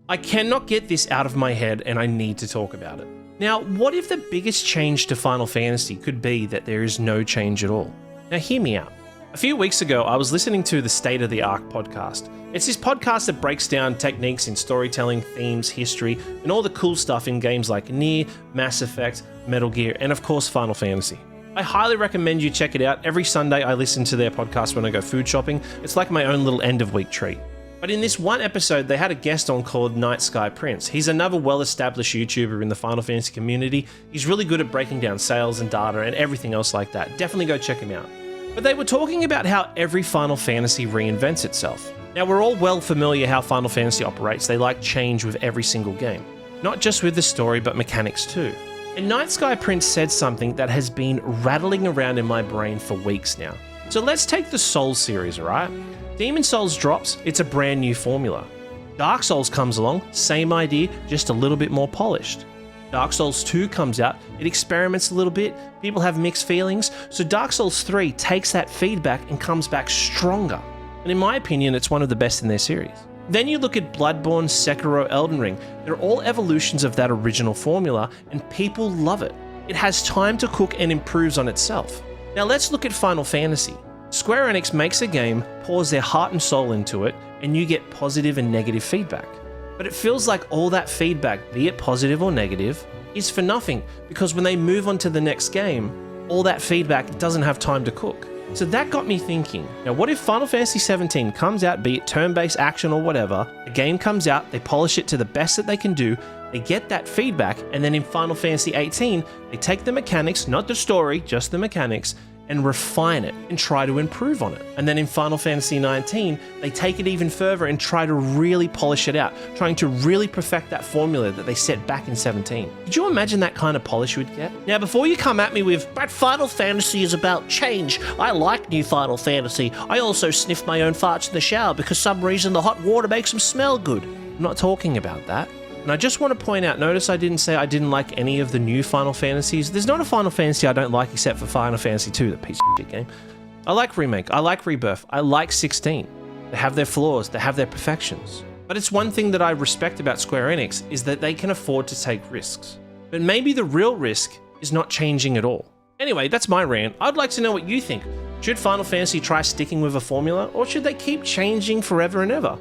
I cannot get this out of my head and I need to talk about it. Now, what if the biggest change to Final Fantasy could be that there is no change at all? Now, hear me out. A few weeks ago, I was listening to the State of the Arc podcast. It's this podcast that breaks down techniques in storytelling, themes, history, and all the cool stuff in games like Nier, Mass Effect, Metal Gear, and of course, Final Fantasy. I highly recommend you check it out. Every Sunday, I listen to their podcast when I go food shopping. It's like my own little end-of-week treat. But in this one episode, they had a guest on called Night Sky Prince. He's another well-established YouTuber in the Final Fantasy community. He's really good at breaking down sales and data and everything else like that. Definitely go check him out. But they were talking about how every Final Fantasy reinvents itself. Now, we're all well familiar how Final Fantasy operates. They like change with every single game. Not just with the story, but mechanics too. And Night Sky Prince said something that has been rattling around in my brain for weeks now. So let's take the Souls series, alright? Demon Souls drops, it's a brand new formula. Dark Souls comes along, same idea, just a little bit more polished. Dark Souls 2 comes out, it experiments a little bit, people have mixed feelings, so Dark Souls 3 takes that feedback and comes back stronger. And in my opinion, it's one of the best in their series. Then you look at Bloodborne, Sekiro, Elden Ring. They're all evolutions of that original formula, and people love it. It has time to cook and improves on itself. Now let's look at Final Fantasy. Square Enix makes a game, pours their heart and soul into it, and you get positive and negative feedback. But it feels like all that feedback, be it positive or negative, is for nothing, because when they move on to the next game, all that feedback doesn't have time to cook. So that got me thinking, now what if Final Fantasy 17 comes out, be it turn-based action or whatever, the game comes out, they polish it to the best that they can do, they get that feedback, and then in Final Fantasy 18, they take the mechanics, not the story, just the mechanics, and refine it and try to improve on it. And then in Final Fantasy 19, they take it even further and try to really polish it out, trying to really perfect that formula that they set back in 17. Could you imagine that kind of polish we'd get? Now, before you come at me with, but Final Fantasy is about change. I like new Final Fantasy. I also sniff my own farts in the shower because some reason the hot water makes them smell good. I'm not talking about that. And I just want to point out, notice I didn't say I didn't like any of the new Final Fantasies. There's not a Final Fantasy I don't like except for Final Fantasy 2, the piece of shit game. I like Remake, I like Rebirth, I like 16. They have their flaws, they have their perfections. But it's one thing that I respect about Square Enix is that they can afford to take risks. But maybe the real risk is not changing at all. Anyway, that's my rant. I'd like to know what you think. Should Final Fantasy try sticking with a formula, or should they keep changing forever and ever?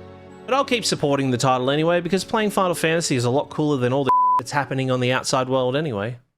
But I'll keep supporting the title anyway, because playing Final Fantasy is a lot cooler than all the that's happening on the outside world anyway.